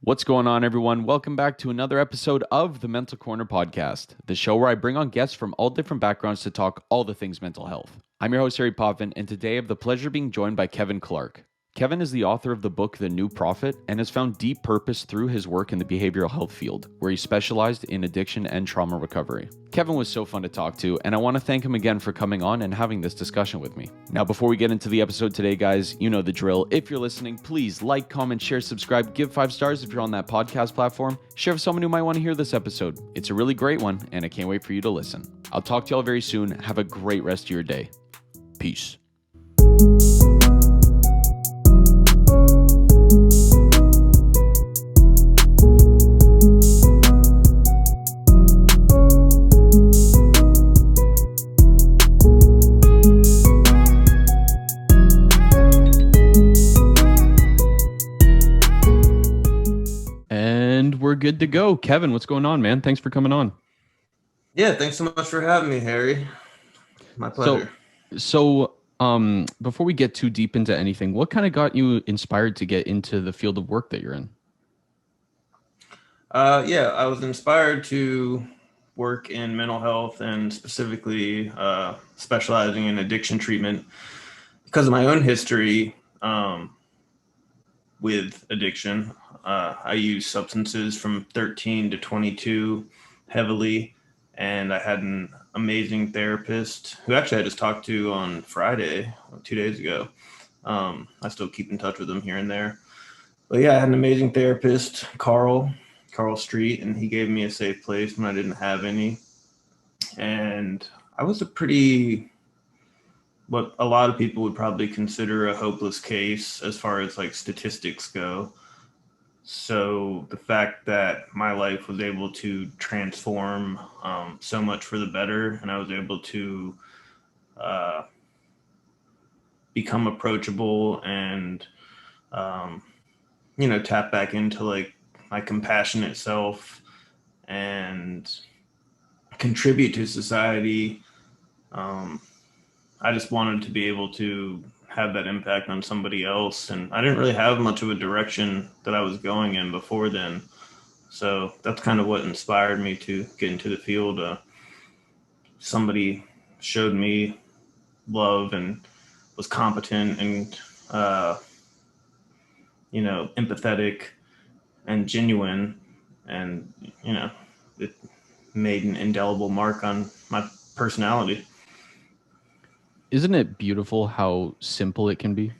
What's going on, everyone? Welcome back to another episode of the Mental Corner podcast, the show where I bring on guests from all different backgrounds to talk all the things mental health. I'm your host, Harry Potvin, and today I have the pleasure of being joined by Kevin Clark. Kevin is the author of the book The New Prophet and has found deep purpose through his work in the behavioral health field, where he specialized in addiction and trauma recovery. Kevin was so fun to talk to, and I want to thank him again for coming on and having this discussion with me. Now, before we get into the episode today, guys, you know the drill. If you're listening, please like, comment, share, subscribe, give 5 stars if you're on that podcast platform. Share with someone who might want to hear this episode. It's a really great one, and I can't wait for you to listen. I'll talk to y'all very soon. Have a great rest of your day. Peace. We're good to go. Kevin, what's going on, man? Thanks for coming on. Yeah, thanks so much for having me, Harry. My pleasure. So, before we get too deep into anything, what kind of got you inspired to get into the field of work that you're in? I was inspired to work in mental health and specifically specializing in addiction treatment because of my own history with addiction. I used substances from 13 to 22 heavily, and I had an amazing therapist who actually I just talked to on Friday, 2 days ago. I still keep in touch with him here and there. But yeah, I had an amazing therapist, Carl Street, and he gave me a safe place when I didn't have any. And I was what a lot of people would probably consider a hopeless case as far as like statistics go. So the fact that my life was able to transform so much for the better, and I was able to become approachable and, tap back into like my compassionate self and contribute to society. I just wanted to be able to have that impact on somebody else. And I didn't really have much of a direction that I was going in before then. So that's kind of what inspired me to get into the field. Somebody showed me love and was competent and, empathetic and genuine. And, it made an indelible mark on my personality. Isn't it beautiful how simple it can be?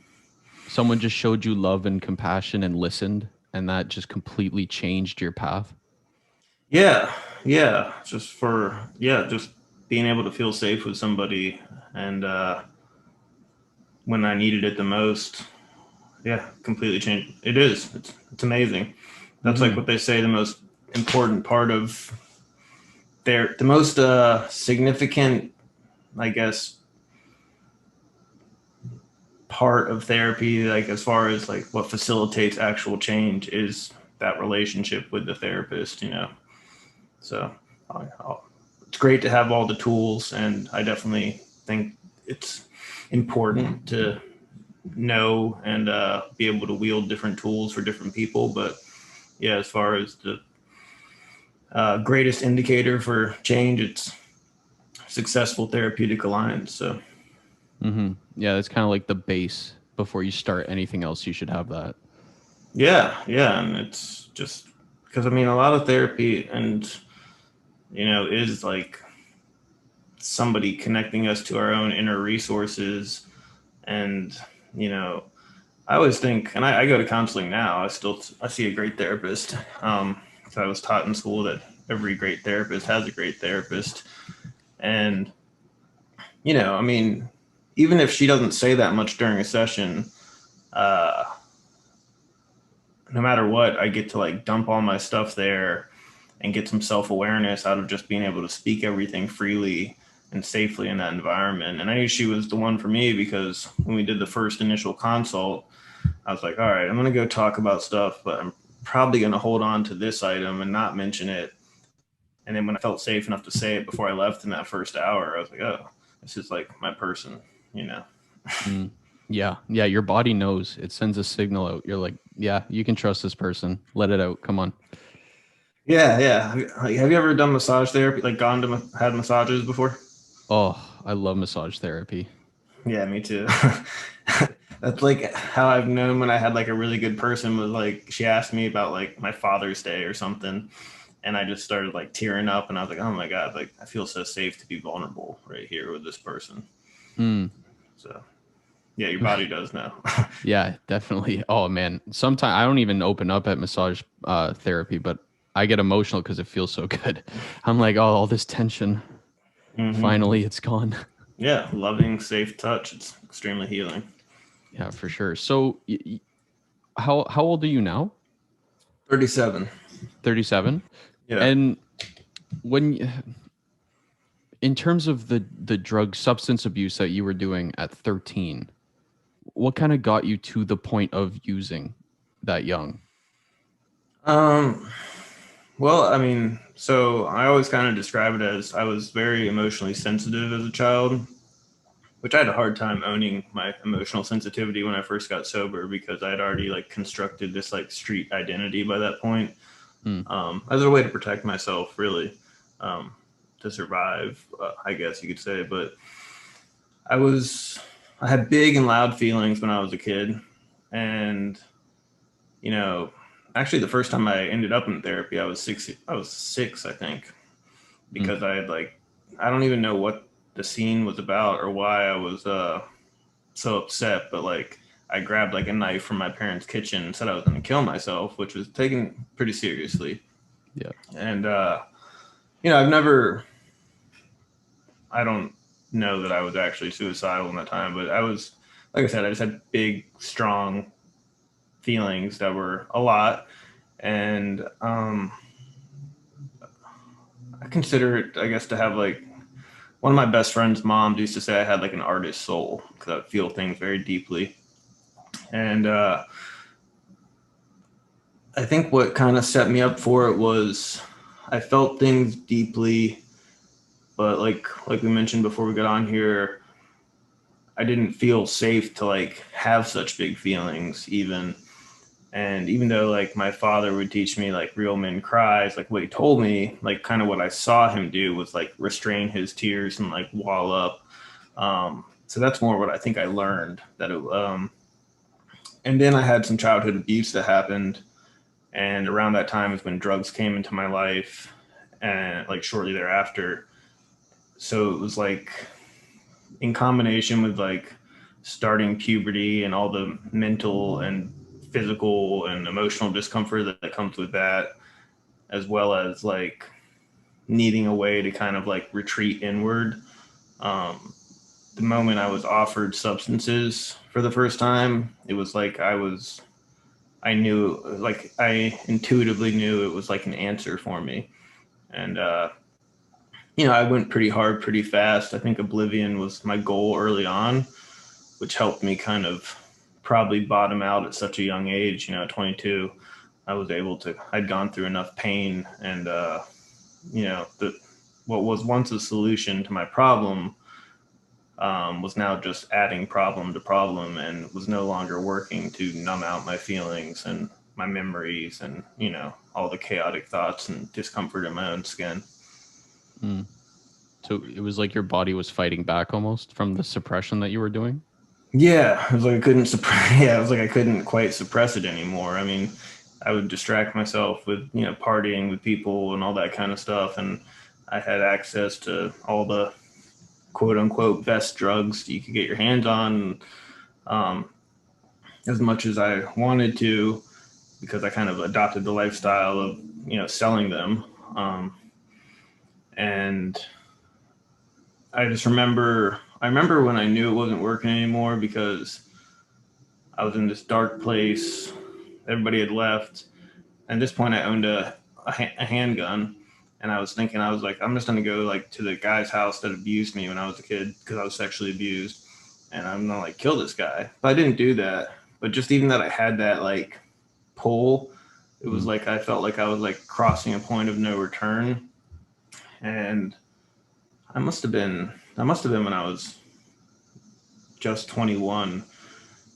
Someone just showed you love and compassion and listened, and that just completely changed your path. Yeah. Just being able to feel safe with somebody and when I needed it the most, completely changed. It is. It's amazing. That's like what they say, the most important part of the most significant, I guess, part of therapy, like as far as like what facilitates actual change is that relationship with the therapist, So it's great to have all the tools, and I definitely think it's important to know and be able to wield different tools for different people. But yeah, as far as the greatest indicator for change, it's successful therapeutic alliance. So yeah, that's kind of like the base. Before you start anything else, you should have that. Yeah, and it's just because a lot of therapy and is like somebody connecting us to our own inner resources. And I always think, and I go to counseling now, I see a great therapist. So I was taught in school that every great therapist has a great therapist. And even if she doesn't say that much during a session, no matter what, I get to like dump all my stuff there and get some self-awareness out of just being able to speak everything freely and safely in that environment. And I knew she was the one for me because when we did the first initial consult, I was like, all right, I'm going to go talk about stuff, but I'm probably going to hold on to this item and not mention it. And then when I felt safe enough to say it before I left in that first hour, I was like, oh, this is like my person, Yeah. Yeah. Your body knows. It sends a signal out. You're like, yeah, you can trust this person. Let it out. Come on. Yeah, yeah. Like, have you ever done massage therapy? Like gone to had massages before? Oh, I love massage therapy. Yeah, me too. That's like how I've known when I had like a really good person was like she asked me about like my Father's Day or something, and I just started like tearing up, and I was like, oh my god, like I feel so safe to be vulnerable right here with this person. Mm. So yeah, your body does know. Yeah, definitely. Oh man, sometimes I don't even open up at massage therapy, but I get emotional because it feels so good. I'm like, oh, all this tension, Hmm. finally, it's gone. Yeah, loving, safe touch. It's extremely healing. Yeah, for sure. So, how old are you now? 37. 37. Yeah. And when in terms of the drug substance abuse that you were doing at 13, what kind of got you to the point of using that young? Um. Well, I mean, so I always kind of describe it as I was very emotionally sensitive as a child, which I had a hard time owning my emotional sensitivity when I first got sober because I had already like constructed this like street identity by that point, Mm, as a way to protect myself, really, um, to survive, I guess you could say. But I was, I had big and loud feelings when I was a kid, and you know, actually the first time I ended up in therapy, I was six. I was six, I think, mm, because I had like, I don't even know what the scene was about or why I was so upset, but like I grabbed like a knife from my parents' kitchen and said I was going to kill myself, which was taken pretty seriously. yeah. And I've never, I don't know that I was actually suicidal in that time, but I was, like I said, I just had big, strong feelings that were a lot, and I consider it, I guess, to have like one of my best friend's moms used to say I had like an artist soul because I would feel things very deeply. And I think what kind of set me up for it was I felt things deeply, but like we mentioned before we got on here, I didn't feel safe to like have such big feelings even. And even though like my father would teach me like real men cries, like what he told me, like kind of what I saw him do was like restrain his tears and like wall up. So that's more what I think I learned that it. And then I had some childhood abuse that happened, and around that time is when drugs came into my life, and like shortly thereafter. So it was like in combination with like starting puberty and all the mental and physical and emotional discomfort that comes with that, as well as like needing a way to kind of like retreat inward. Um, the moment I was offered substances for the first time, it was like I knew, like I intuitively knew it was like an answer for me. And, I went pretty hard pretty fast. I think Oblivion was my goal early on, which helped me kind of probably bottom out at such a young age. 22, I was able to, I'd gone through enough pain, and, the, what was once a solution to my problem was now just adding problem to problem and was no longer working to numb out my feelings and my memories and, all the chaotic thoughts and discomfort in my own skin. Mm. So it was like your body was fighting back almost from the suppression that you were doing. Yeah, it was like I couldn't suppress. Yeah, it was like I couldn't quite suppress it anymore. I mean, I would distract myself with partying with people and all that kind of stuff, and I had access to all the quote unquote best drugs you could get your hands on, um, as much as I wanted to, because I kind of adopted the lifestyle of selling them. Um, and I just remember, I remember when I knew it wasn't working anymore because I was in this dark place. Everybody had left. At this point, I owned a handgun, and I was thinking, I was like, I'm just gonna go like to the guy's house that abused me when I was a kid because I was sexually abused, and I'm gonna like kill this guy. But I didn't do that. But just even that I had that like pull, it was Mm. like I felt like I was like crossing a point of no return, and I must have been when I was just 21.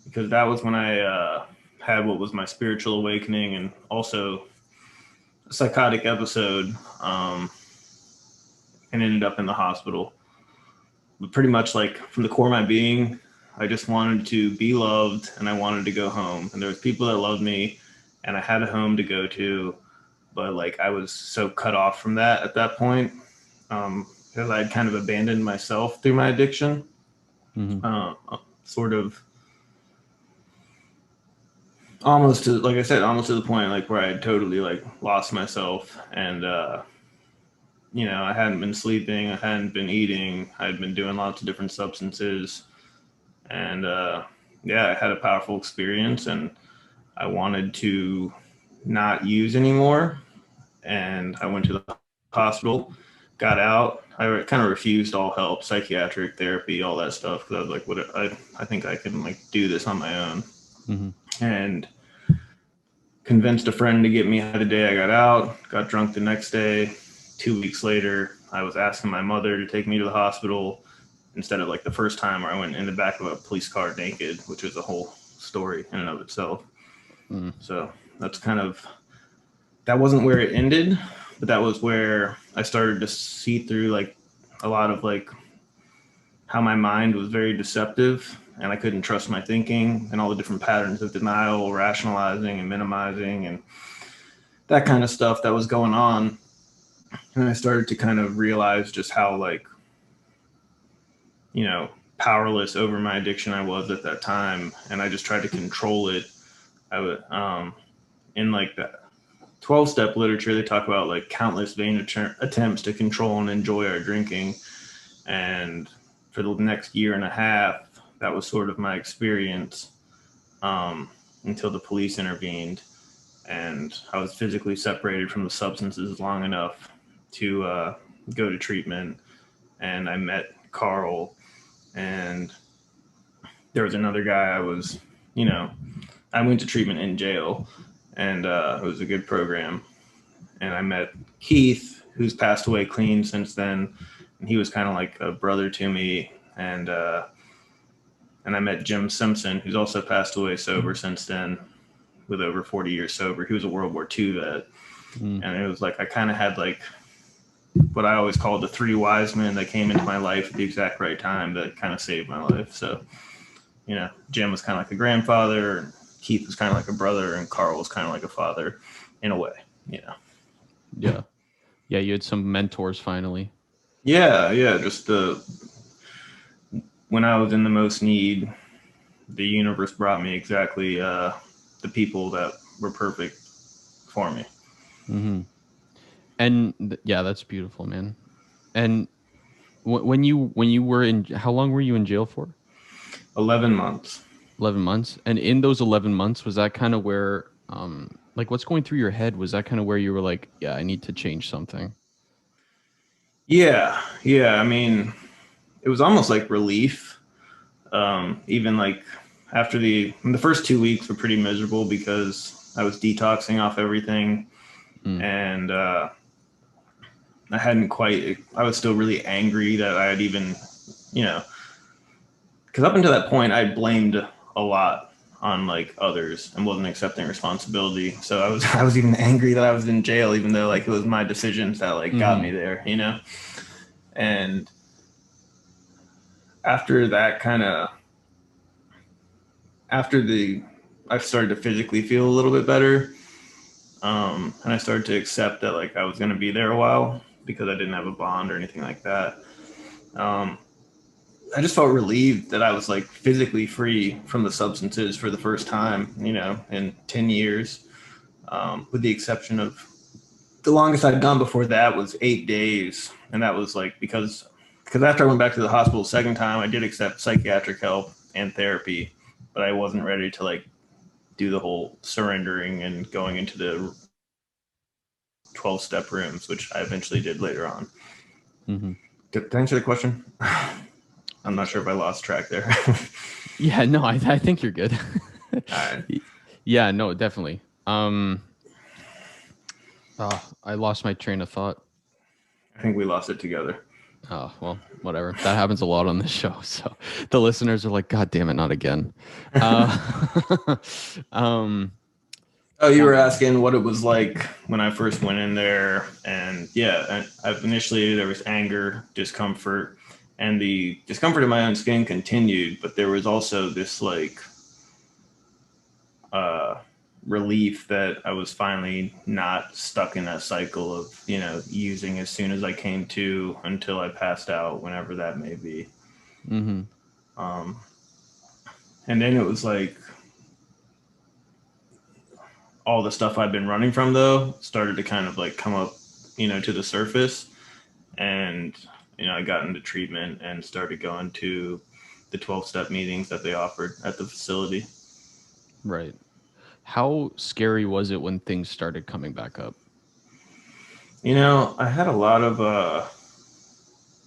because that was when I had what was my spiritual awakening, and also a psychotic episode, and ended up in the hospital. But pretty much like from the core of my being, I just wanted to be loved and I wanted to go home. And there was people that loved me and I had a home to go to, but like I was so cut off from that at that point, because I'd kind of abandoned myself through my addiction. Sort of almost to, like I said, almost to the point like where I had totally like lost myself. And I hadn't been sleeping, I hadn't been eating, I'd been doing lots of different substances, and I had a powerful experience, and I wanted to not use anymore. And I went to the hospital, got out. I kind of refused all help, psychiatric therapy, all that stuff, because I was like, "What? I think I can like do this on my own." And convinced a friend to get me out the day I got out. Got drunk the next day. 2 weeks later, I was asking my mother to take me to the hospital instead of like the first time where I went in the back of a police car naked, which was a whole story in and of itself. So that wasn't where it ended, but that was where I started to see through like a lot of like how my mind was very deceptive and I couldn't trust my thinking and all the different patterns of denial, rationalizing and minimizing and that kind of stuff that was going on. And I started to kind of realize just how like, powerless over my addiction I was at that time. And I just tried to control it. I would, in like that 12-step literature, they talk about like countless vain attempts to control and enjoy our drinking. And for the next year and a half, that was sort of my experience, until the police intervened. And I was physically separated from the substances long enough to go to treatment. And I met Carl, and there was another guy I went to treatment in jail, and it was a good program. And I met Keith, who's passed away clean since then. And he was kind of like a brother to me. And I met Jim Simpson, who's also passed away sober since then, with over 40 years sober. He was a World War II vet. And it was like I kind of had like what I always called the three wise men that came into my life at the exact right time that kind of saved my life. So, Jim was kind of like a grandfather, and Keith was kind of like a brother, and Carl was kind of like a father in a way, Yeah. Yeah, you had some mentors finally. Yeah, just when I was in the most need, the universe brought me exactly the people that were perfect for me. And that's beautiful, man. And when you were in, how long were you in jail for? 11 months. 11 months. And in those 11 months, was that kind of where, like what's going through your head? Was that kind of where you were like, yeah, I need to change something? Yeah. I mean, it was almost like relief. Even like after the first 2 weeks were pretty miserable because I was detoxing off everything. And I was still really angry that I had even, because up until that point, I blamed a lot on like others and wasn't accepting responsibility. So I was even angry that I was in jail, even though like it was my decisions that like got me there, And after that I started to physically feel a little bit better. And I started to accept that like I was going to be there a while because I didn't have a bond or anything like that. I just felt relieved that I was like physically free from the substances for the first time, in 10 years, with the exception of the longest I'd gone before that was 8 days. And that was like, because after I went back to the hospital the second time, I did accept psychiatric help and therapy, but I wasn't ready to like do the whole surrendering and going into the 12-step rooms, which I eventually did later on. Did I answer the question? I'm not sure if I lost track there. Yeah, no, I think you're good. All right. Yeah, no, definitely. I lost my train of thought. I think we lost it together. Oh, well, whatever. That happens a lot on this show. So the listeners are like, God damn it, not again. Uh, um, Oh, you well, were asking what it was like when I first went in there, and yeah, initially there was anger, discomfort, and the discomfort in my own skin continued, but there was also this like uh, relief that I was finally not stuck in that cycle of using as soon as I came to until I passed out, whenever that may be. mm-hmm. Um, and then it was like all the stuff I've been running from though started to kind of like come up, to the surface. And, I got into treatment and started going to the 12-step meetings that they offered at the facility. Right. How scary was it when things started coming back up? I had a lot of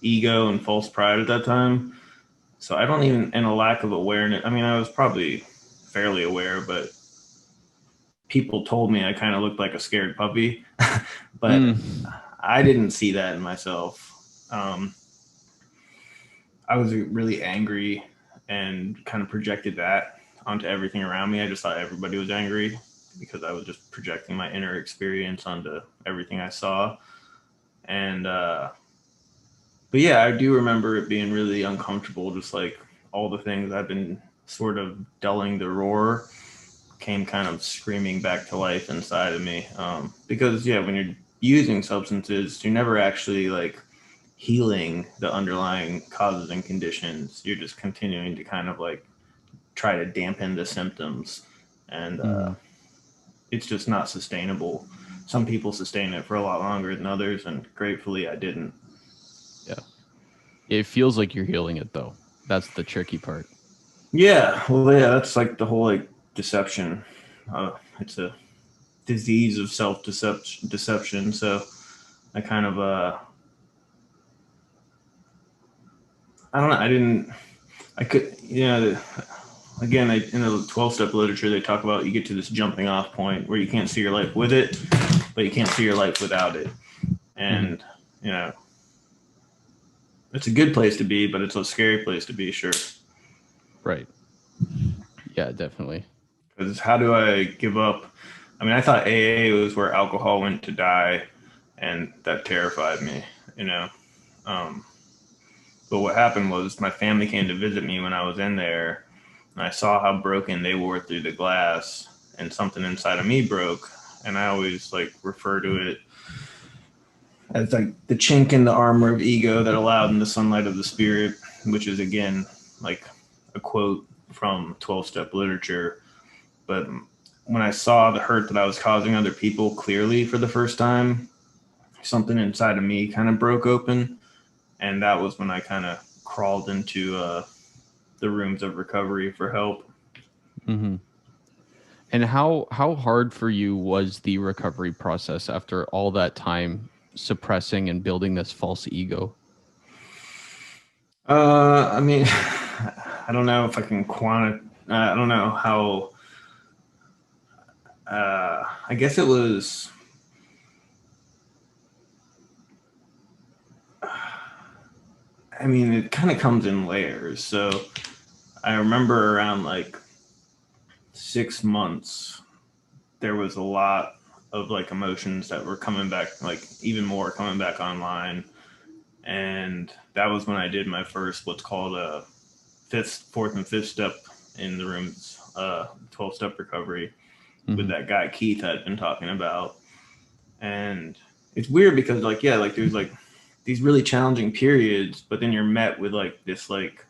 ego and false pride at that time. So I don't even, and a lack of awareness. I mean, I was probably fairly aware, but people told me I kind of looked like a scared puppy. But Mm, I didn't see that in myself. Um, I was really angry and kind of projected that onto everything around me. I just thought everybody was angry because I was just projecting my inner experience onto everything I saw. And, but yeah, I do remember it being really uncomfortable, just like all the things I've been sort of dulling the roar came kind of screaming back to life inside of me. Because, yeah, when you're using substances, you're never actually like healing the underlying causes and conditions. You're just continuing to kind of like try to dampen the symptoms. And mm, it's just not sustainable. Some people sustain it for a lot longer than others, and gratefully I didn't. yeah. It feels like you're healing it though. That's the tricky part. Yeah, well, yeah, that's like the whole like deception. It's a disease of self deception. So I kind of I don't know. I didn't. I could. Again, in the 12-step literature, they talk about you get to this jumping off point where you can't see your life with it, but you can't see your life without it. Mm-hmm. And you know, it's a good place to be, but it's a scary place to be, sure. Right. Yeah, definitely. Because how do I give up? I mean, I thought AA was where alcohol went to die, and that terrified me. You know, um, but what happened was my family came to visit me when I was in there, and I saw how broken they were through the glass, and something inside of me broke. And I always like refer to it as like the chink in the armor of ego that allowed in the sunlight of the spirit, which is again like a quote from 12-step literature. But when I saw the hurt that I was causing other people clearly for the first time, something inside of me kind of broke open. And that was when I kind of crawled into the rooms of recovery for help. Mm-hmm. And how hard for you was the recovery process after all that time suppressing and building this false ego? I mean, I don't know if I can I don't know how. I guess it was. I mean, it kind of comes in layers. So I remember around like 6 months, there was a lot of like emotions that were coming back, like even more coming back online. And that was when I did my first, what's called a fourth and fifth step in the room's 12-step recovery with Mm-hmm. that guy Keith I'd been talking about. And it's weird because like, yeah, like there's like these really challenging periods, but then you're met with like this like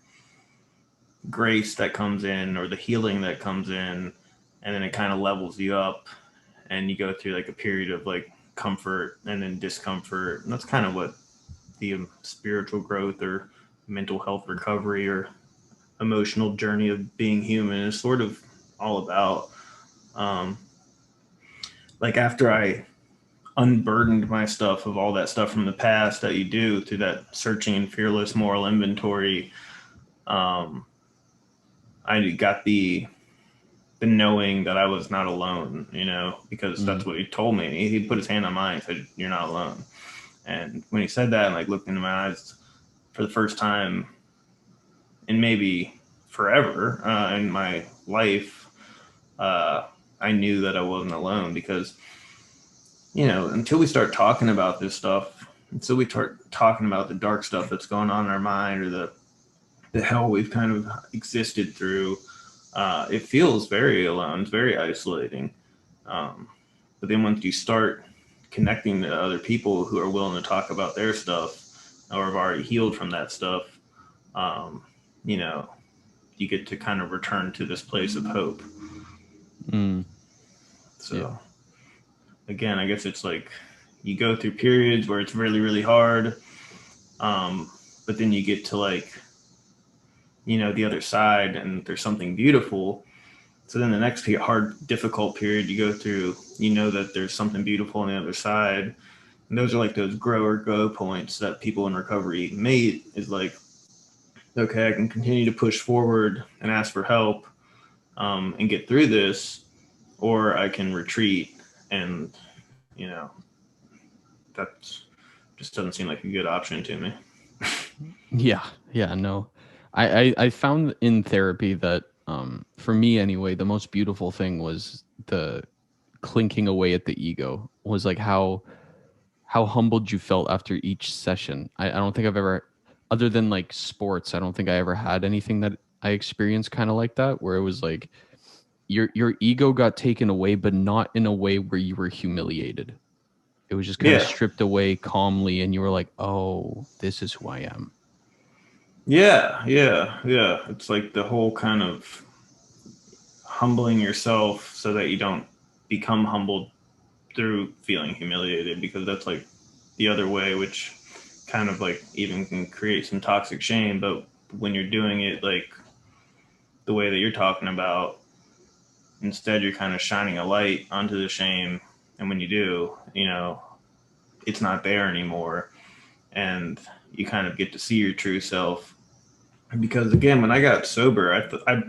grace that comes in or the healing that comes in, and then it kind of levels you up, and you go through like a period of like comfort and then discomfort. And that's kind of what the spiritual growth or mental health recovery or emotional journey of being human is sort of all about. Um, like after I unburdened my stuff of all that stuff from the past that you do through that searching and fearless moral inventory, um, I got the knowing that I was not alone, because Mm-hmm. that's what he told me. He put his hand on mine and said, "You're not alone." And when he said that and like looked into my eyes, for the first time in maybe forever in my life, I knew that I wasn't alone because, until we start talking about this stuff, until we start talking about the dark stuff that's going on in our mind or the hell we've kind of existed through, it feels very alone. It's very isolating. But then once you start connecting to other people who are willing to talk about their stuff or have already healed from that stuff, you get to kind of return to this place of hope. So again, I guess it's like you go through periods where it's really, really hard. But then you get to like, the other side and there's something beautiful. So then the next hard, difficult period you go through, that there's something beautiful on the other side. And those are like those grow or go points that people in recovery made is like, okay, I can continue to push forward and ask for help and get through this, or I can retreat. And, that just doesn't seem like a good option to me. Yeah, no. I found in therapy that for me anyway, the most beautiful thing was the clinking away at the ego, was like how humbled you felt after each session. I don't think I've ever, other than like sports, I don't think I ever had anything that I experienced kind of like that, where it was like your ego got taken away, but not in a way where you were humiliated. It was just kind of stripped away calmly, and you were like, oh, this is who I am. Yeah. It's like the whole kind of humbling yourself so that you don't become humbled through feeling humiliated, because that's like the other way, which kind of like even can create some toxic shame. But when you're doing it like the way that you're talking about, instead you're kind of shining a light onto the shame. And when you do, it's not there anymore. And you kind of get to see your true self. Because again, when I got sober,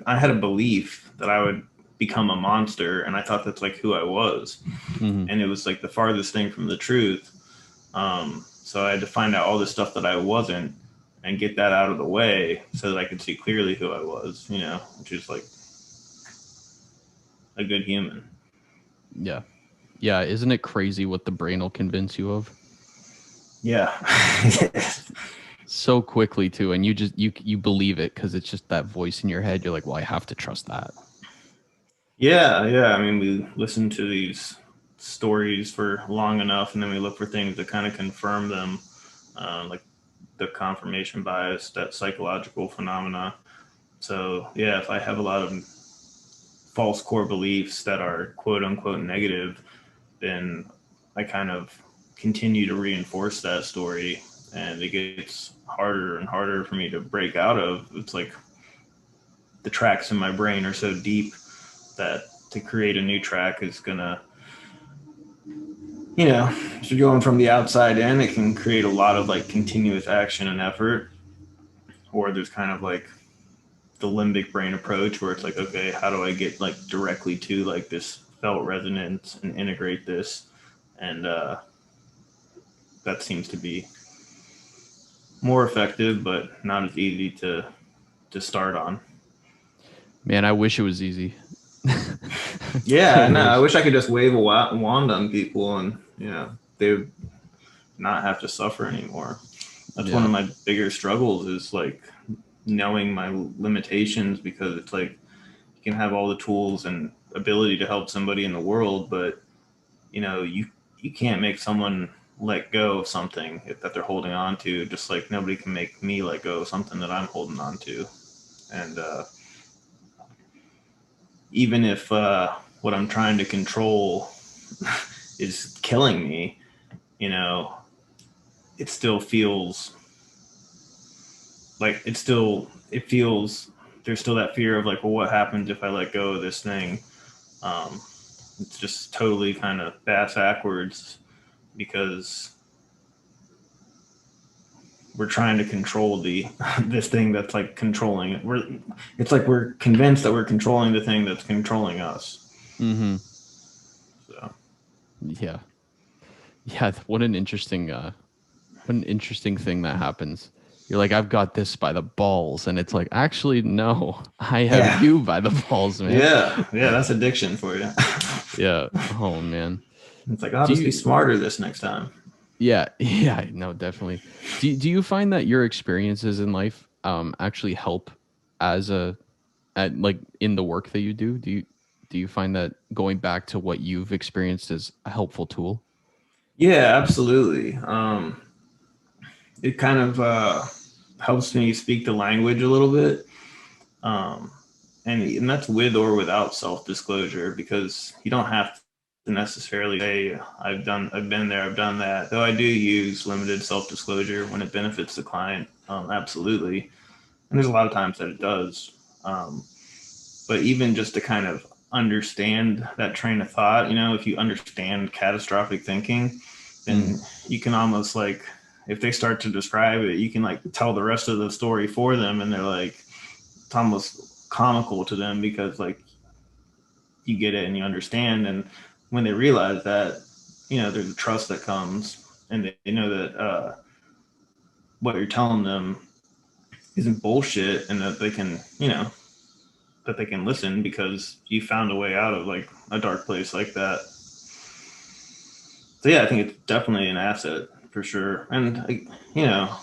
I had a belief that I would become a monster, and I thought that's like who I was. And it was like the farthest thing from the truth. So I had to find out all the stuff that I wasn't and get that out of the way so that I could see clearly who I was, which is like a good human. Yeah. Isn't it crazy what the brain will convince you of? Yeah. So quickly too, and you believe it because it's just that voice in your head. You're like, well, I have to trust that. Yeah. I mean, we listen to these stories for long enough, and then we look for things that kind of confirm them, like the confirmation bias, that psychological phenomena. So yeah, if I have a lot of false core beliefs that are quote unquote negative, then I kind of continue to reinforce that story, and it gets harder and harder for me to break out of. It's like the tracks in my brain are so deep that to create a new track is gonna, if you're going from the outside in, it can create a lot of like continuous action and effort. Or there's kind of like the limbic brain approach where it's like, okay, how do I get like directly to like this felt resonance and integrate this? And that seems to be more effective, but not as easy to start on. Man, I wish it was easy. Yeah, no, I wish I could just wave a wand on people and they would not have to suffer anymore. That's one of my bigger struggles, is like knowing my limitations, because it's like you can have all the tools and ability to help somebody in the world, but you can't make someone let go of something that they're holding on to, just like nobody can make me let go of something that I'm holding on to. And even if what I'm trying to control is killing me, it still feels like it feels there's still that fear of like, well, what happens if I let go of this thing? It's just totally kind of bass backwards, because we're trying to control this thing that's like controlling it. It's like we're convinced that we're controlling the thing that's controlling us. So yeah, what an interesting thing that happens. You're like, I've got this by the balls. And it's like, actually, no, I have Yeah. you by the balls, man. Yeah. Yeah. That's addiction for you. Yeah. Oh, man. It's like, I'll Do just be you, smarter this next time. yeah, yeah, no, definitely. Do you find that your experiences in life actually help as a at like in the work that you do? Do you find that going back to what you've experienced is a helpful tool? Yeah, absolutely. It kind of helps me speak the language a little bit. Um, and that's with or without self disclosure, because you don't have to necessarily say I've been there, I've done that. Though I do use limited self disclosure when it benefits the client, absolutely. And there's a lot of times that it does. Um, but even just to kind of understand that train of thought, if you understand catastrophic thinking, Mm, then you can almost like, if they start to describe it, you can like tell the rest of the story for them, and they're like, it's almost comical to them because like you get it and you understand. And when they realize that, there's a trust that comes, and they know that what you're telling them isn't bullshit, and that they can, that they can listen because you found a way out of like a dark place like that. So yeah, I think it's definitely an asset for sure. And you know,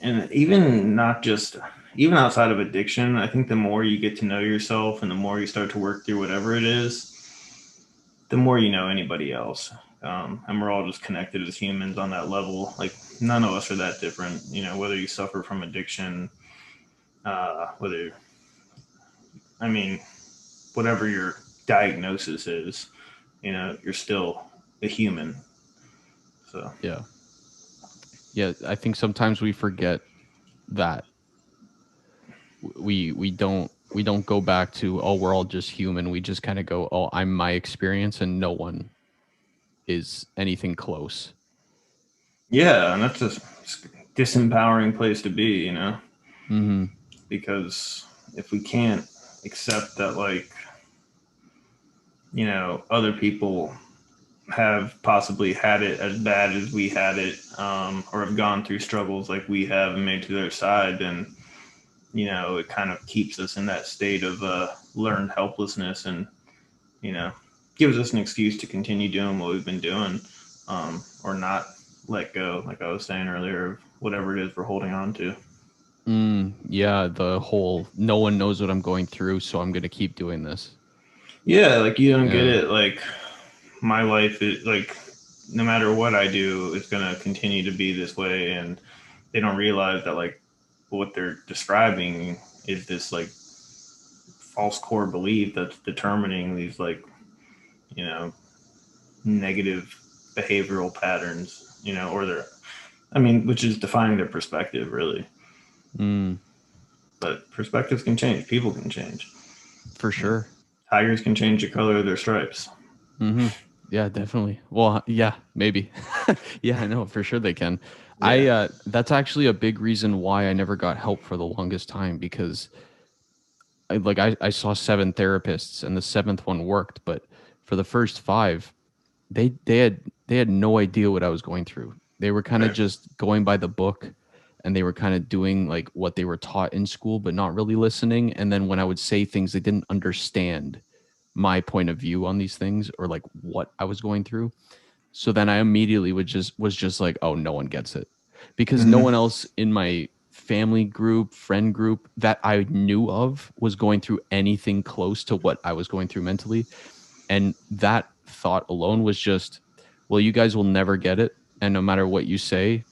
and even not just, even outside of addiction, I think the more you get to know yourself and the more you start to work through whatever it is, the more you know anybody else. And we're all just connected as humans on that level. Like none of us are that different. Whether you suffer from addiction, whether, I mean, whatever your diagnosis is, you're still a human. So yeah. Yeah, I think sometimes we forget that we don't go back to, oh, we're all just human. We just kind of go, oh, I'm my experience and no one is anything close. yeah, and that's a disempowering place to be, Mhm. because if we can't accept that, like, other people have possibly had it as bad as we had it, or have gone through struggles like we have and made to their side, then it kind of keeps us in that state of learned helplessness, and you know gives us an excuse to continue doing what we've been doing, or not let go, like I was saying earlier, of whatever it is we're holding on to. Yeah, the whole no one knows what I'm going through, so I'm going to keep doing this. Yeah, like you don't get Yeah. it. Like my life is like, no matter what I do, it's gonna continue to be this way, and they don't realize that like what they're describing is this like false core belief that's determining these like you know negative behavioral patterns, or they're, I mean, which is defining their perspective really. Mm, But perspectives can change, people can change. for Yeah. sure. Tigers can change the color of their stripes. Mhm. Yeah, definitely. Well, yeah, maybe. Yeah, I know for sure they can. I Yeah. That's actually a big reason why I never got help for the longest time because I saw seven therapists and the seventh one worked, but for the first five, they had no idea what I was going through. They were kind of Right. just going by the book and they were kind of doing like what they were taught in school, but not really listening. And then when I would say things, they didn't understand my point of view on these things or like what I was going through. So then I immediately was just like, oh, no one gets it. Because no Mm-hmm. one else in my family group, friend group that I knew of was going through anything close to what I was going through mentally. And that thought alone was just, well, you guys will never get it. And no matter what you say,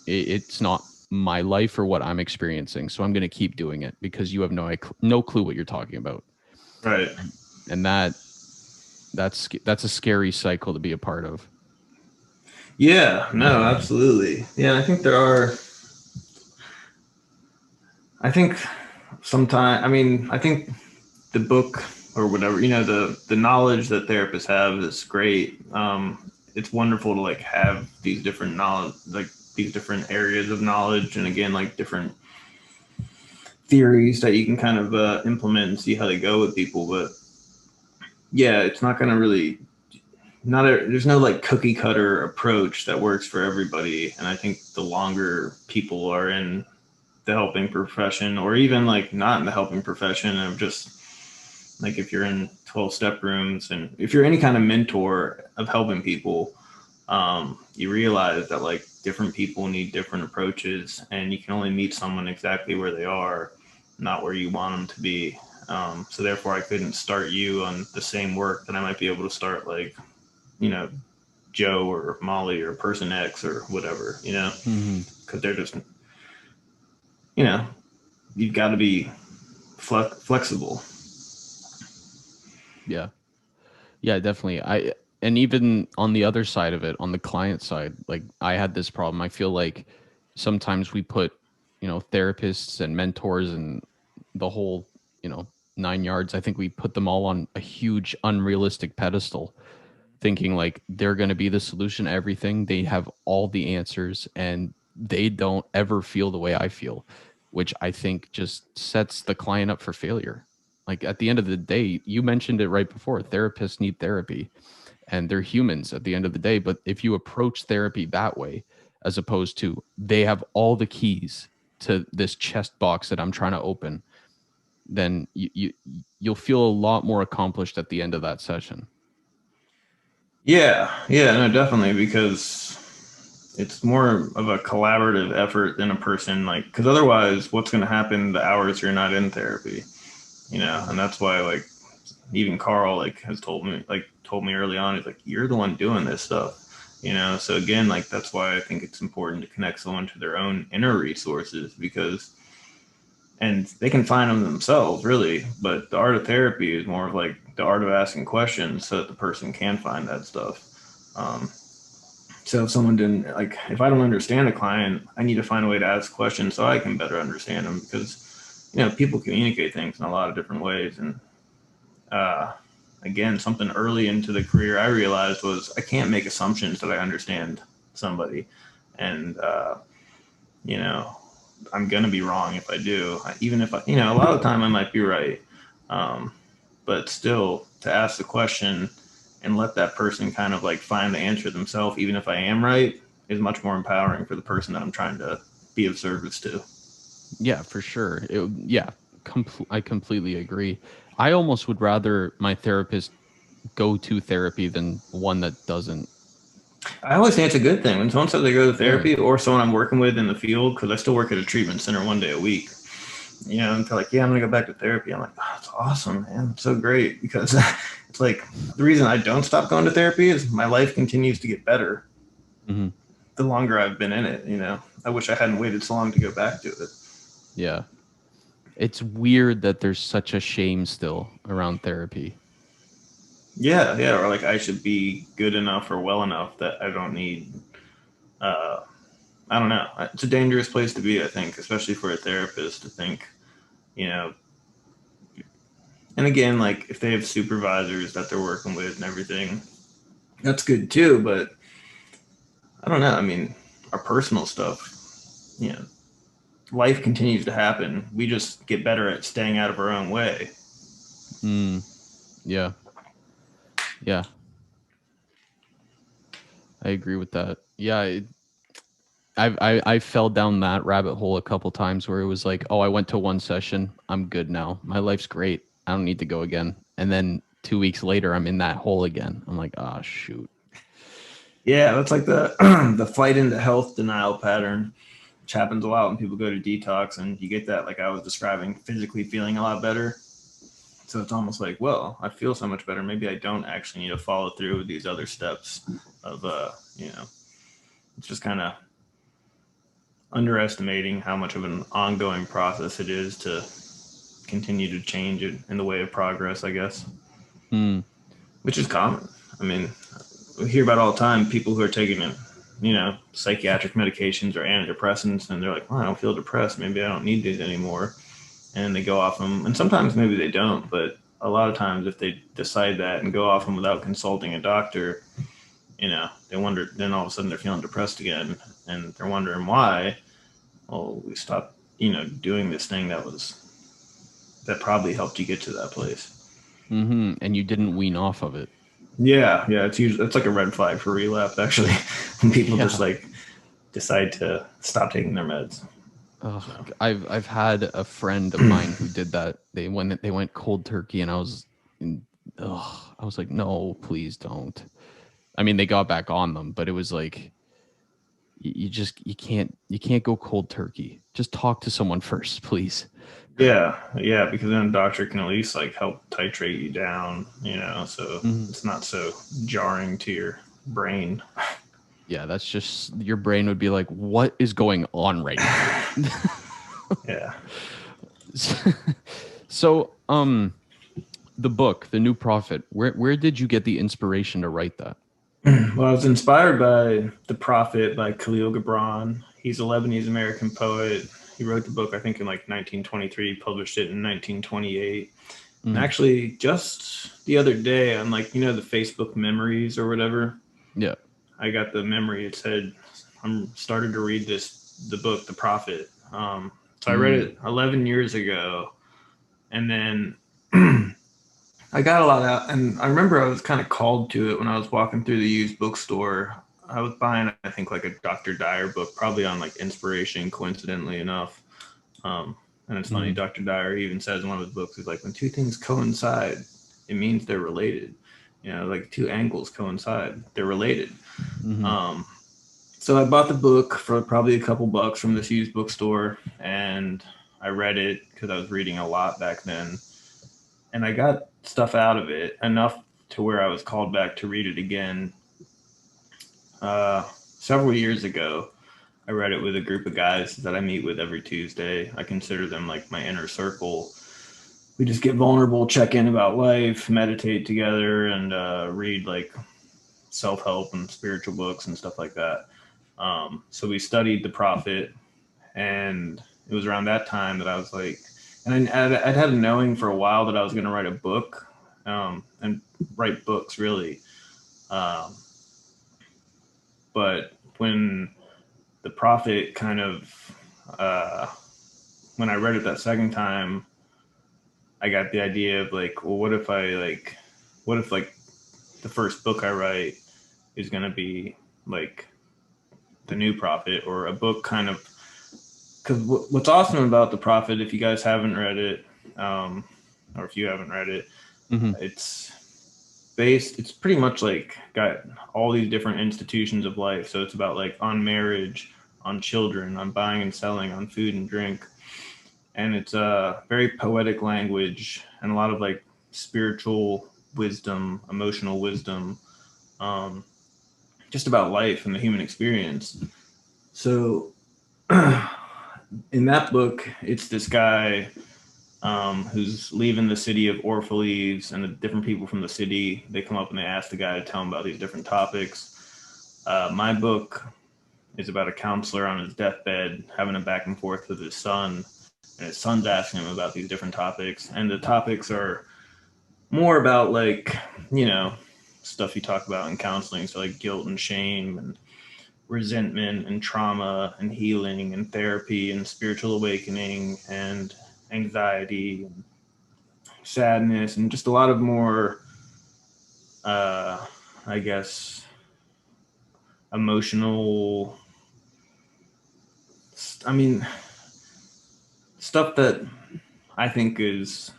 it's not my life or what I'm experiencing. So I'm going to keep doing it because you have no clue what you're talking about. Right. And that's a scary cycle to be a part of. Yeah, no, absolutely. Yeah, I think there are, I think sometimes, I mean, I think the book or whatever, the knowledge that therapists have is great. It's wonderful to like have these different knowledge, like these different areas of knowledge, and again, like different theories that you can kind of implement and see how they go with people. But yeah, it's not going to really there's no like cookie cutter approach that works for everybody. And I think the longer people are in the helping profession, or even like not in the helping profession, of just like if you're in 12 step rooms and if you're any kind of mentor of helping people, you realize that like different people need different approaches, and you can only meet someone exactly where they are, not where you want them to be. So therefore, I couldn't start you on the same work that I might be able to start like, you know, Joe or Molly or person X or whatever, you know, Mm-hmm. because they're just, you know, you've got to be flexible. Yeah. Yeah, definitely. And even on the other side of it, on the client side, like I had this problem. I feel like sometimes we put, therapists and mentors and the whole, 9 yards. I think we put them all on a huge unrealistic pedestal, thinking like they're going to be the solution to everything. They have all the answers and they don't ever feel the way I feel, which I think just sets the client up for failure. Like at the end of the day, you mentioned it right before, therapists need therapy and they're humans at the end of the day. But if you approach therapy that way, as opposed to they have all the keys to this chest box that I'm trying to open, then you'll feel a lot more accomplished at the end of that session. Yeah, yeah, no, definitely, because it's more of a collaborative effort than a person like, because otherwise, what's going to happen the hours you're not in therapy, you know? And that's why, like, even Carl like has told me early on, he's like, you're the one doing this stuff, you know? So again, like that's why I think it's important to connect someone to their own inner resources, because and they can find them themselves really, but the art of therapy is more of like the art of asking questions so that the person can find that stuff. um, so if someone didn't like, if I don't understand a client, I need to find a way to ask questions so I can better understand them, because people communicate things in a lot of different ways. And uh, again, something early into the career I realized was I can't make assumptions that I understand somebody, and you know I'm gonna be wrong if I do, even if a lot of the time I might be right. um, but still, to ask the question and let that person kind of like find the answer themselves, even if I am right, is much more empowering for the person that I'm trying to be of service to. Yeah, for sure. Yeah, I completely agree. I almost would rather my therapist go to therapy than one that doesn't. I always think it's a good thing when someone says they go to Yeah. therapy, or someone I'm working with in the field, because I still work at a treatment center 1 day a week. And they're like, yeah, I'm gonna go back to therapy. I'm like, oh, it's awesome, man. It's so great, because it's like the reason I don't stop going to therapy is my life continues to get better Hmm. the longer I've been in it. I wish I hadn't waited so long to go back to it. Yeah. It's weird that there's such a shame still around therapy. Yeah, yeah, or like I should be good enough or well enough that I don't need. Uh, I don't know. It's a dangerous place to be, I think, especially for a therapist to think, you know. And again, like if they have supervisors that they're working with and everything, that's good too. But I don't know. I mean, our personal stuff, you know, life continues to happen. We just get better at staying out of our own way. Mm, yeah. Yeah. I agree with that. Yeah. I fell down that rabbit hole a couple times where it was like, oh, I went to one session. I'm good now. My life's great. I don't need to go again. And then 2 weeks later, I'm in that hole again. I'm like, oh, shoot. Yeah, that's like the the fight into health denial pattern, which happens a lot when people go to detox, and you get that, like I was describing, physically feeling a lot better. So it's almost like, well, I feel so much better. Maybe I don't actually need to follow through with these other steps of, it's just kind of underestimating how much of an ongoing process it is to continue to change it in the way of progress, I guess, Mm, which is common. I mean, we hear about all the time people who are taking it, psychiatric medications or antidepressants, and they're like, well, I don't feel depressed. Maybe I don't need these anymore. And they go off them. And sometimes maybe they don't, but a lot of times if they decide that and go off them without consulting a doctor, they wonder, then all of a sudden they're feeling depressed again, and they're wondering why. Well, we stopped, doing this thing that probably helped you get to that place. hmm. And you didn't wean off of it. Yeah, it's like a red flag for relapse actually, when people Yeah. just like decide to stop taking their meds. Ugh, So I've had a friend of mine who did that. They went cold turkey, and I was like, no, please don't. I mean, they got back on them, but it was like you can't go cold turkey. Just talk to someone first, please. yeah, because then a doctor can at least like help titrate you down, so Mhm. it's not so jarring to your brain. Yeah, that's just your brain would be like, what is going on right now? Yeah. So, the book, The New Prophet, where did you get the inspiration to write that? Well, I was inspired by The Prophet by Kahlil Gibran. He's a Lebanese American poet. He wrote the book, I think, in like 1923, published it in 1928. And Mhm. actually, just the other day, on like, the Facebook memories or whatever, Yeah. I got the memory. It said, I'm started to read the book, The Prophet. So I read Mm. it 11 years ago. And then I got a lot out, and I remember I was kind of called to it when I was walking through the used bookstore. I was buying, I think, like a Dr. Dyer book, probably on like inspiration, coincidentally enough. And it's funny, Mhm. Dr. Dyer even says in one of his books, he's like, when two things coincide, it means they're related. Like two angles coincide, they're related. Mhm. Um, so I bought the book for probably a couple bucks from this used bookstore, and I read it because I was reading a lot back then, and I got stuff out of it enough to where I was called back to read it again several years ago. I read it with a group of guys that I meet with every Tuesday. I consider them like my inner circle. We just get vulnerable, check in about life, meditate together, and read like self help and spiritual books and stuff like that. So we studied the prophet, and it was around that time that I was like, and I'd had a knowing for a while that I was going to write a book, and write books really. Um, but when the prophet kind of, when I read it that second time, I got the idea of like, well, what if like the first book I write is going to be like the new prophet, or a book kind of, because what's awesome about the prophet, if you guys haven't read it, or if you haven't read it, Mhm. it's pretty much like got all these different institutions of life. So it's about like on marriage, on children, on buying and selling, on food and drink. And it's a very poetic language and a lot of like spiritual wisdom, emotional wisdom, um, just about life and the human experience. So in that book, it's this guy, who's leaving the city of Orphalese, and the different people from the city, they come up and they ask the guy to tell them about these different topics. My book is about a counselor on his deathbed having a back and forth with his son, and his son's asking him about these different topics. And the topics are more about like, you know, stuff you talk about in counseling. So like guilt and shame and resentment and trauma and healing and therapy and spiritual awakening and anxiety and sadness and just a lot of more, uh, I guess, emotional. I mean, stuff that I think is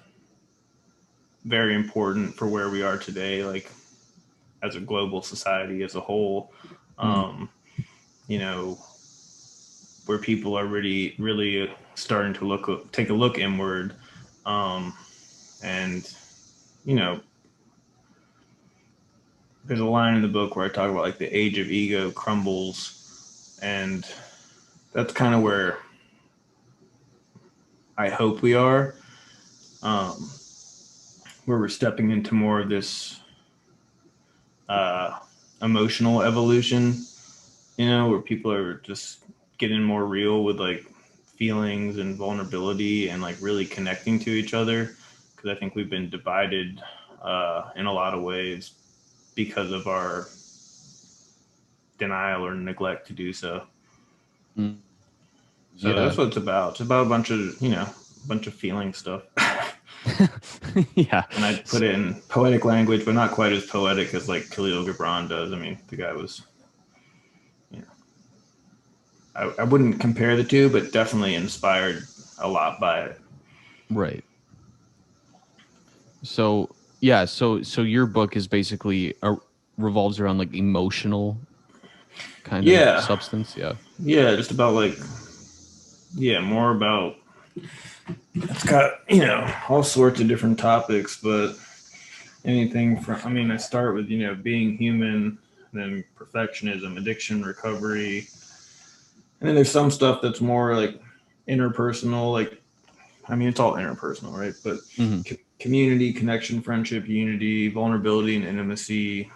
very important for where we are today, like as a global society as a whole. Mhm. Um, you know, where people are really starting to take a look inward, um, and you know, there's a line in the book where I talk about like the age of ego crumbles, and that's kind of where I hope we are, um, where we're stepping into more of this uh, emotional evolution, where people are just getting more real with like feelings and vulnerability and like really connecting to each other. Because I think we've been divided in a lot of ways because of our denial or neglect to do so. Mm. So Yeah. that's what it's about. It's about a bunch of feeling stuff. Yeah. And I put it in poetic language, but not quite as poetic as like Kahlil Gibran does. I mean, the guy was, you know, I wouldn't compare the two, but definitely inspired a lot by it. Right. So yeah, so your book is basically revolves around like emotional kind of Yeah, substance. Yeah. yeah, just about like, yeah, more about, it's got, all sorts of different topics, but anything from, I mean, I start with, being human, then perfectionism, addiction, recovery. And then there's some stuff that's more like interpersonal, like, I mean, it's all interpersonal, right? But Hmm. community, connection, friendship, unity, vulnerability, and intimacy,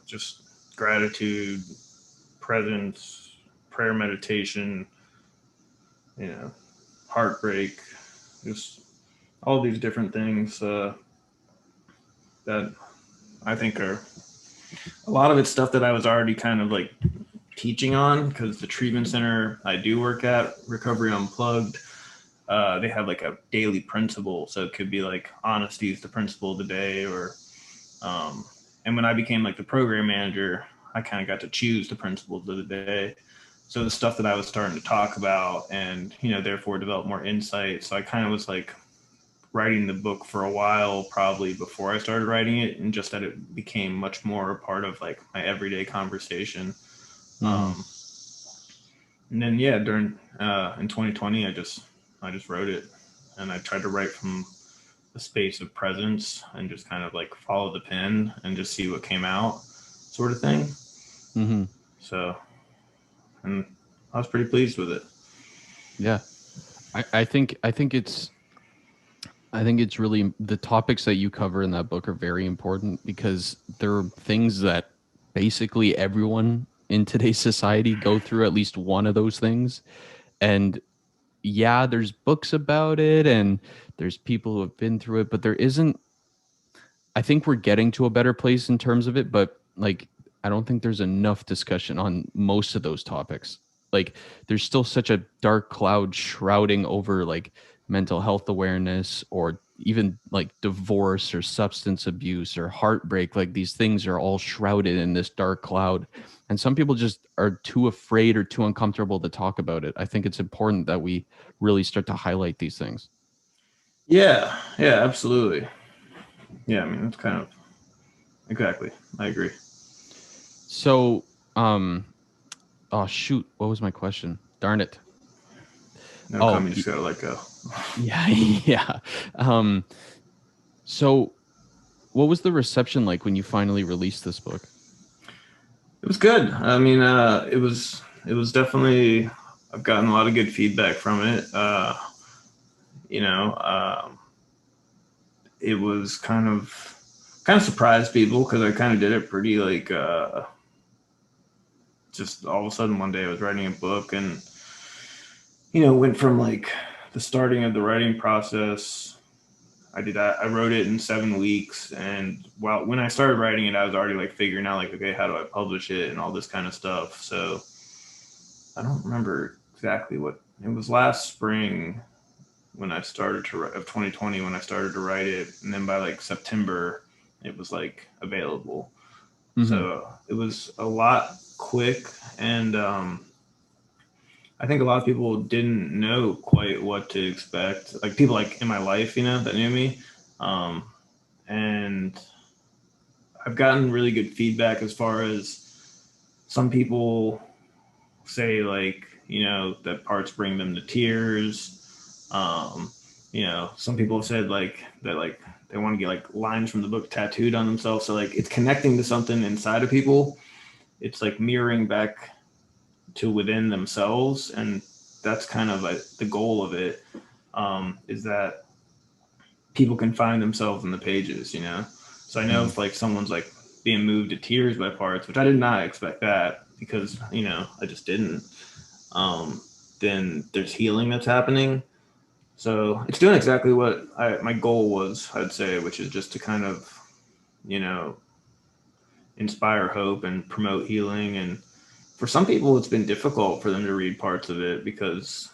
just gratitude, presence, prayer, meditation, you know, heartbreak, just all these different things that I think are a lot of it's stuff that I was already kind of like teaching on because the treatment center I do work at, Recovery Unplugged, they have like a daily principle. So it could be like honesty is the principle of the day, or um, and when I became like the program manager, I kind of got to choose the principles of the day. So the stuff that I was starting to talk about and, therefore develop more insight. So I kind of was like writing the book for a while, probably before I started writing it, and just that it became much more a part of like my everyday conversation. Hmm. Um, and then yeah, during in 2020, I just wrote it, and I tried to write from a space of presence and just kind of like follow the pen and just see what came out, sort of thing. Hmm. So, and I was pretty pleased with it. Yeah. I think it's really the topics that you cover in that book are very important because there are things that basically everyone in today's society go through at least one of those things. And yeah, there's books about it and there's people who have been through it, but there isn't. I think we're getting to a better place in terms of it, but like I don't think there's enough discussion on most of those topics. Like there's still such a dark cloud shrouding over like mental health awareness or even like divorce or substance abuse or heartbreak. Like these things are all shrouded in this dark cloud. And some people just are too afraid or too uncomfortable to talk about it. I think it's important that we really start to highlight these things. Yeah, yeah, absolutely. Yeah, I mean, it's kind of exactly. I agree. So, oh shoot, what was my question? Darn it. No Oh, comment, just gotta let go. yeah, yeah. Um, so what was the reception like when you finally released this book? It was good. I mean, it was definitely. I've gotten a lot of good feedback from it. You know, it was kind of surprised people because I kind of did it pretty like just all of a sudden one day I was writing a book and went from like the starting of the writing process. I wrote it in 7 weeks, and when I started writing it, I was already like figuring out like, okay, how do I publish it and all this kind of stuff. So I don't remember exactly what it was last spring when I started to of 2020 when I started to write it, and then by like September it was like available. Hmm. So it was a lot quick, and I think a lot of people didn't know quite what to expect. Like people like in my life, that knew me, um, and I've gotten really good feedback as far as some people say like that parts bring them to tears. Some people have said like that like they want to get like lines from the book tattooed on themselves. So like it's connecting to something inside of people. It's like mirroring back to within themselves, and that's kind of like the goal of it. Is that people can find themselves in the pages. So I know Hmm. if like someone's like being moved to tears by parts, which I did not expect that because I just didn't. Um, then there's healing that's happening. So it's doing exactly what my goal was, I'd say, which is just to kind of, you know, inspire hope and promote healing. And for some people, it's been difficult for them to read parts of it because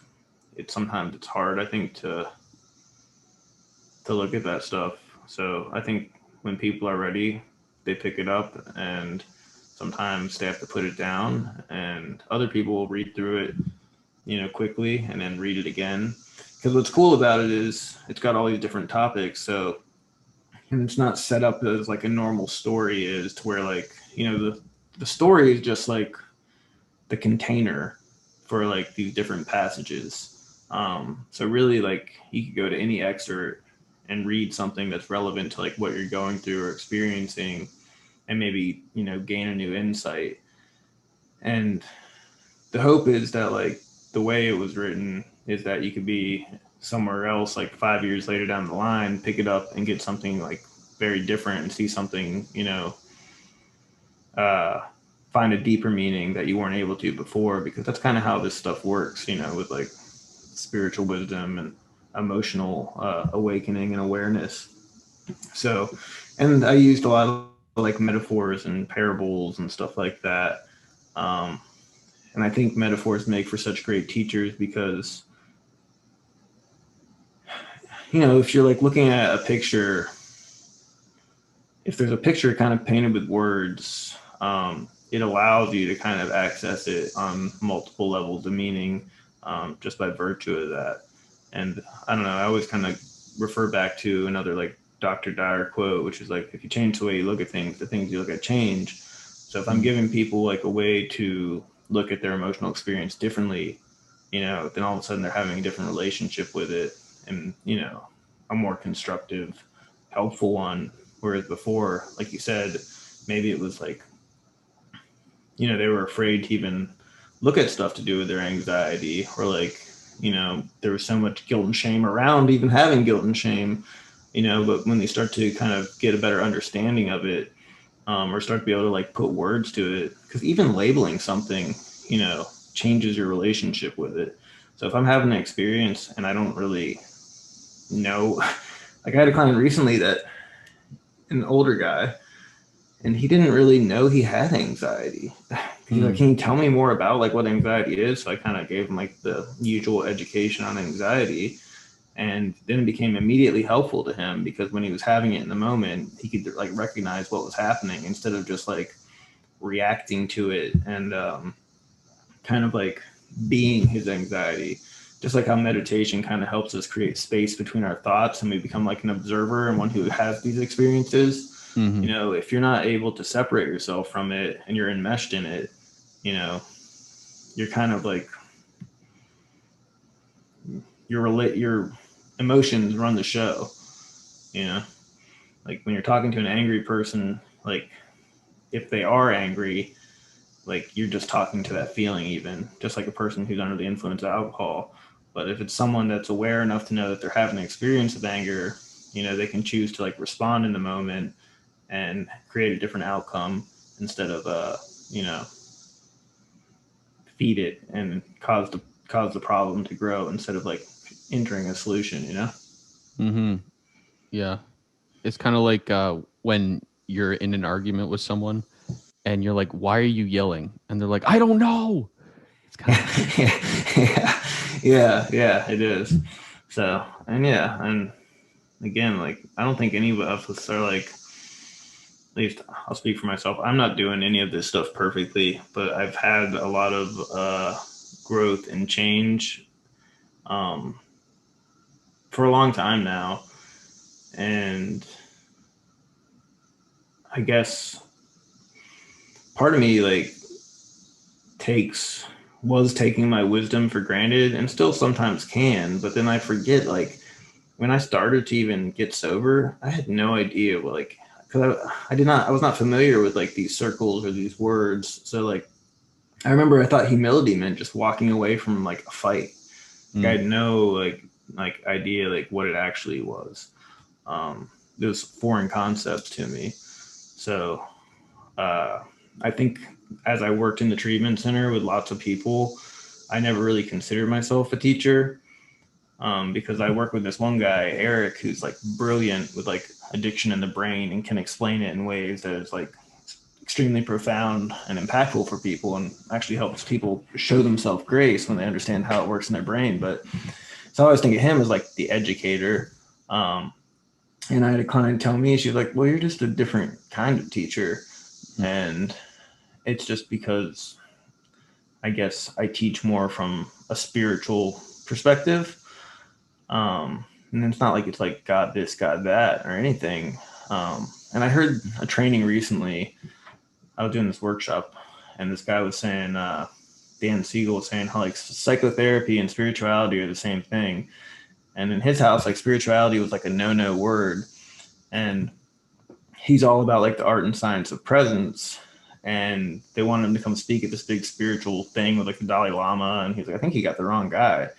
sometimes it's hard, I think, to to look at that stuff. So I think when people are ready, they pick it up, and sometimes they have to put it down, and other people will read through it, quickly and then read it again. Because what's cool about it is it's got all these different topics. So and it's not set up as like a normal story is to where like, the story is just like the container for like these different passages. So really like you could go to any excerpt and read something that's relevant to like what you're going through or experiencing, and maybe, gain a new insight. And the hope is that like the way it was written is that you could be somewhere else like 5 years later down the line, pick it up and get something like very different and see something, uh, find a deeper meaning that you weren't able to before, because that's kind of how this stuff works, with like spiritual wisdom and emotional awakening and awareness. So, and I used a lot of like metaphors and parables and stuff like that. Um, and I think metaphors make for such great teachers because, if you're like looking at a picture, if there's a picture kind of painted with words, it allows you to kind of access it on multiple levels of meaning, just by virtue of that. And I don't know, I always kind of refer back to another like Dr. Dyer quote, which is like, if you change the way you look at things, the things you look at change. So if I'm giving people like a way to look at their emotional experience differently, then all of a sudden they're having a different relationship with it, and, a more constructive, helpful one. Whereas before, like you said, maybe it was like, they were afraid to even look at stuff to do with their anxiety, or like, there was so much guilt and shame around even having guilt and shame, but when they start to kind of get a better understanding of it, or start to be able to like put words to it, because even labeling something, changes your relationship with it. So if I'm having an experience and I don't really know, like I had a client recently that, an older guy, and he didn't really know he had anxiety. He's like, can you tell me more about like what anxiety is? So I kind of gave him like the usual education on anxiety, and then it became immediately helpful to him because when he was having it in the moment, he could like recognize what was happening instead of just like reacting to it and kind of like being his anxiety. Just like how meditation kind of helps us create space between our thoughts and we become like an observer and one who has these experiences. If you're not able to separate yourself from it and you're enmeshed in it, you're kind of like your emotions run the show. Like when you're talking to an angry person, like if they are angry, like you're just talking to that feeling, even just like a person who's under the influence of alcohol. But if it's someone that's aware enough to know that they're having an experience of anger, they can choose to like respond in the moment and create a different outcome instead of feed it and cause the problem to grow instead of like entering a solution. Yeah. It's kind of like when you're in an argument with someone and you're like, why are you yelling? And they're like, I don't know. It's kind of yeah, it is. So, and again, like I don't think any of us are like, at least I'll speak for myself, I'm not doing any of this stuff perfectly, but I've had a lot of growth and change for a long time now. And I guess part of me like was taking my wisdom for granted and still sometimes can, but then I forget, like when I started to even get sober, I had no idea what, like, because I was not familiar with like these circles or these words. So like I remember I thought humility meant just walking away from like a fight. Like, I had no like idea like what it actually was. It was foreign concepts to me. So I think as I worked in the treatment center with lots of people, I never really considered myself a teacher, because I work with this one guy, Eric, who's like brilliant with like addiction in the brain and can explain it in ways that is like extremely profound and impactful for people, and actually helps people show themselves grace when they understand how it works in their brain. But so I always think of him as like the educator. And I had a client tell me, she's like, well, you're just a different kind of teacher. And it's just because I guess I teach more from a spiritual perspective. And it's not like it's like God this, God that, or anything. And I heard a training recently. I was doing this workshop, and this guy was saying, Dan Siegel was saying how like psychotherapy and spirituality are the same thing. And in his house, like spirituality was like a no word. And he's all about like the art and science of presence. And they wanted him to come speak at this big spiritual thing with like the Dalai Lama. And he's like, I think he got the wrong guy.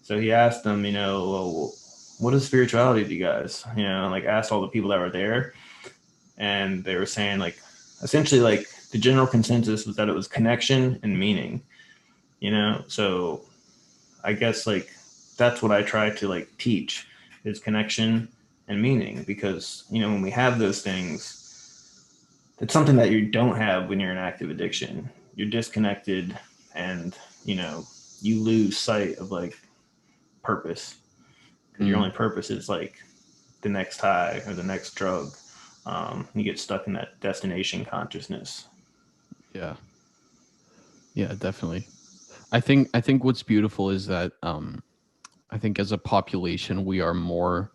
So he asked them, well, what is spirituality to you guys? Like asked all the people that were there. And they were saying like, essentially like the general consensus was that it was connection and meaning, So I guess like that's what I try to like teach is connection and meaning, because, when we have those things, it's something that you don't have when you're in active addiction. You're disconnected and, you lose sight of like purpose, because your only purpose is like the next high or the next drug. You get stuck in that destination consciousness. Yeah. Yeah, definitely. I think what's beautiful is that I think as a population we are more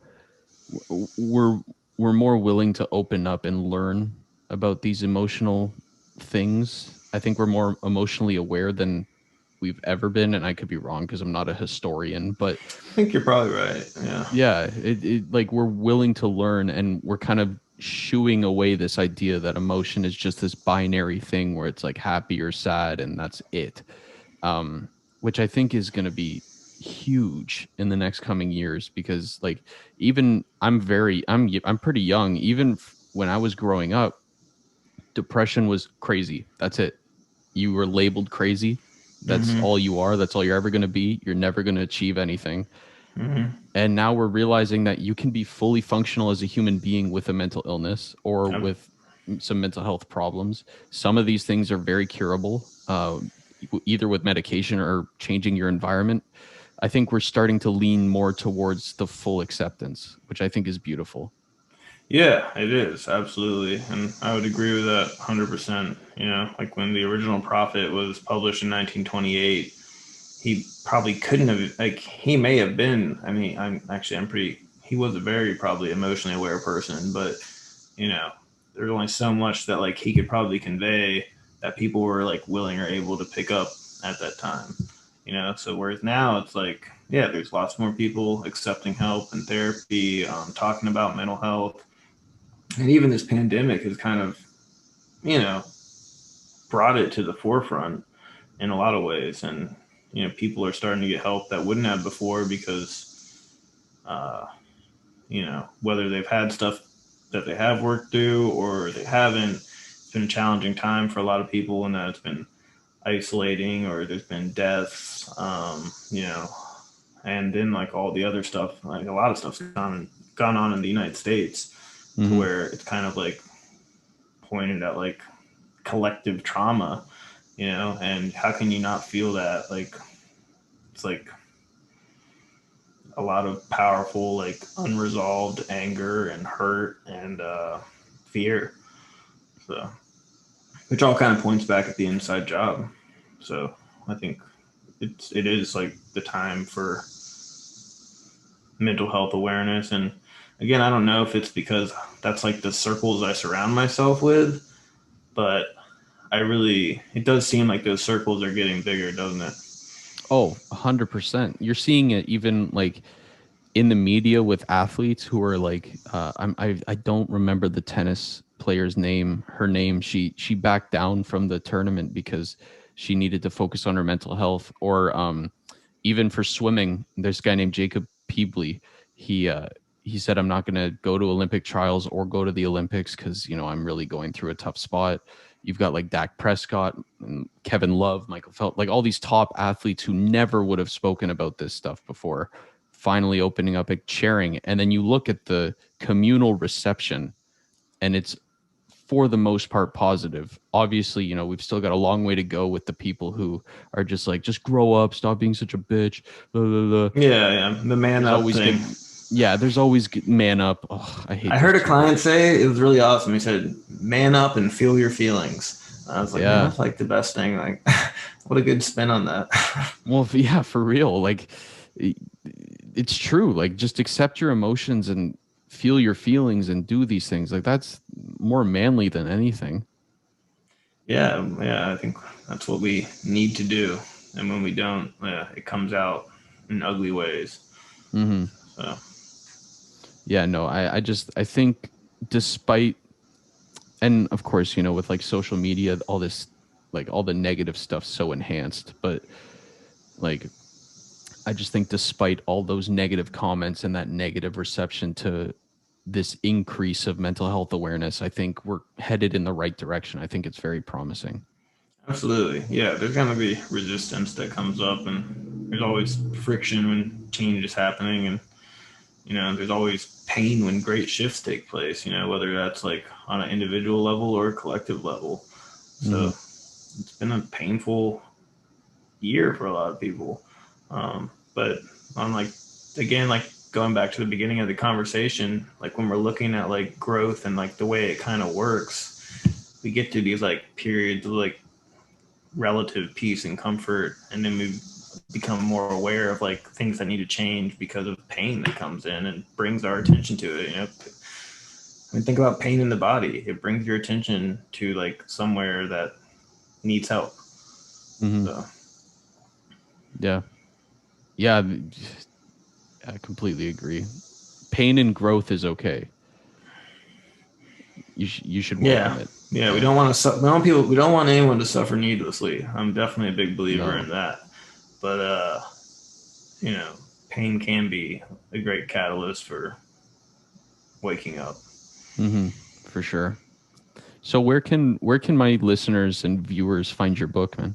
we're we're more willing to open up and learn about these emotional things. I think we're more emotionally aware than we've ever been, and I could be wrong because I'm not a historian, but I think you're probably right. Yeah. yeah, it like we're willing to learn, and we're kind of shooing away this idea that emotion is just this binary thing where it's like happy or sad and that's it. Which I think is going to be huge in the next coming years, because like even I'm pretty young. Even when I was growing up, depression was crazy. That's it. You were labeled crazy. That's all you are. That's all you're ever going to be. You're never going to achieve anything. And now we're realizing that you can be fully functional as a human being with a mental illness or with some mental health problems. Some of these things are very curable, either with medication or changing your environment. I think we're starting to lean more towards the full acceptance, which I think is beautiful. Yeah, it is. Absolutely. And I would agree with that 100%. Like when the original Prophet was published in 1928, he probably couldn't have, like, he may have been, I mean, he was a very probably emotionally aware person, but, there's only so much that, like, he could probably convey that people were, like, willing or able to pick up at that time, So whereas now it's like, yeah, there's lots more people accepting help and therapy, talking about mental health. And even this pandemic has kind of, you know, brought it to the forefront in a lot of ways. And, people are starting to get help that wouldn't have before because, whether they've had stuff that they have worked through or they haven't, it's been a challenging time for a lot of people, and that it's been isolating, or there's been deaths, and then like all the other stuff, like a lot of stuff's gone on in the United States, to where it's kind of like pointed at like collective trauma, and how can you not feel that? Like, it's like a lot of powerful, like unresolved anger and hurt and fear. So, which all kind of points back at the inside job. So I think it is like the time for mental health awareness. And again, I don't know if it's because that's like the circles I surround myself with, but it does seem like those circles are getting bigger, doesn't it? Oh, 100%. You're seeing it even like in the media with athletes who are like, I don't remember the tennis player's name. Her name. She backed down from the tournament because she needed to focus on her mental health. Or even for swimming, there's a guy named Jacob Peebley. He said, I'm not going to go to Olympic trials or go to the Olympics because, I'm really going through a tough spot. You've got like Dak Prescott and Kevin Love, Michael Phelps, like all these top athletes who never would have spoken about this stuff before, finally opening up and sharing. And then you look at the communal reception, and it's for the most part positive. Obviously, we've still got a long way to go with the people who are just like, just grow up, stop being such a bitch. Blah, blah, blah. Yeah, the man There's up always thing. Yeah, there's always man up. Oh, I hate. I heard a client say it was really awesome. He said, "Man up and feel your feelings." I was like, man, Yeah. that's like the best thing. Like, what a good spin on that. Well, yeah, for real. Like, it's true. Like, just accept your emotions and feel your feelings and do these things. Like, that's more manly than anything. Yeah, I think that's what we need to do. And when we don't, it comes out in ugly ways. Hmm. So, Yeah, no, I think despite, and of course, with like social media, all this, like all the negative stuff so enhanced, but like, I just think despite all those negative comments and that negative reception to this increase of mental health awareness, I think we're headed in the right direction. I think it's very promising. absolutely. Yeah, there's going to be resistance that comes up, and there's always friction when change is happening. And, there's always pain when great shifts take place, whether that's like on an individual level or a collective level. So, Hmm. it's been a painful year for a lot of people. But on like, again, like going back to the beginning of the conversation, like when we're looking at like growth and like the way it kind of works, we get to these like periods of like relative peace and comfort, and then we become more aware of like things that need to change because of pain that comes in and brings our attention to it. I mean, think about pain in the body. It brings your attention to like somewhere that needs help. Hmm. So Yeah. Yeah. I completely agree. Pain and growth is okay. You should welcome yeah, it. yeah, we Yeah. don't want to. We don't want anyone to suffer needlessly. I'm definitely a big believer No. in that. But you know, pain can be a great catalyst for waking up. Hmm. For sure. So where can my listeners and viewers find your book, man?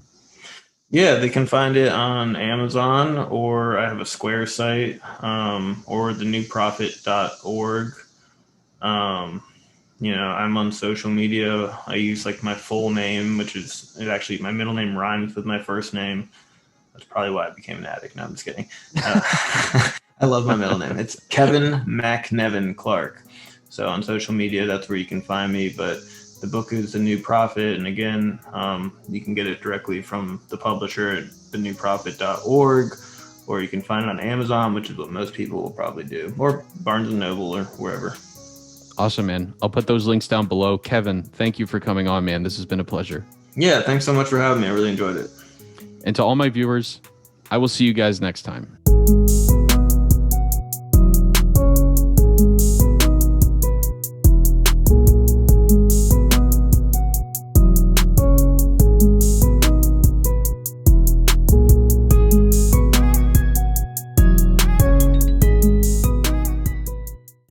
Yeah, they can find it on Amazon, or I have a Square site, or thenewprofit.org. Um, I'm on social media. I use like my full name, which is it actually my middle name rhymes with my first name. That's probably why I became an addict. No, I'm just kidding. Uh, I love my middle name. It's Kevin McNevin Clark. So on social media, that's where you can find me. But the book is The New Prophet. And again, you can get it directly from the publisher at thenewprofit.org, or you can find it on Amazon, which is what most people will probably do, or Barnes & Noble or wherever. Awesome, man. I'll put those links down below. Kevin, thank you for coming on, man. This has been a pleasure. Yeah, thanks so much for having me. I really enjoyed it. And to all my viewers, I will see you guys next time.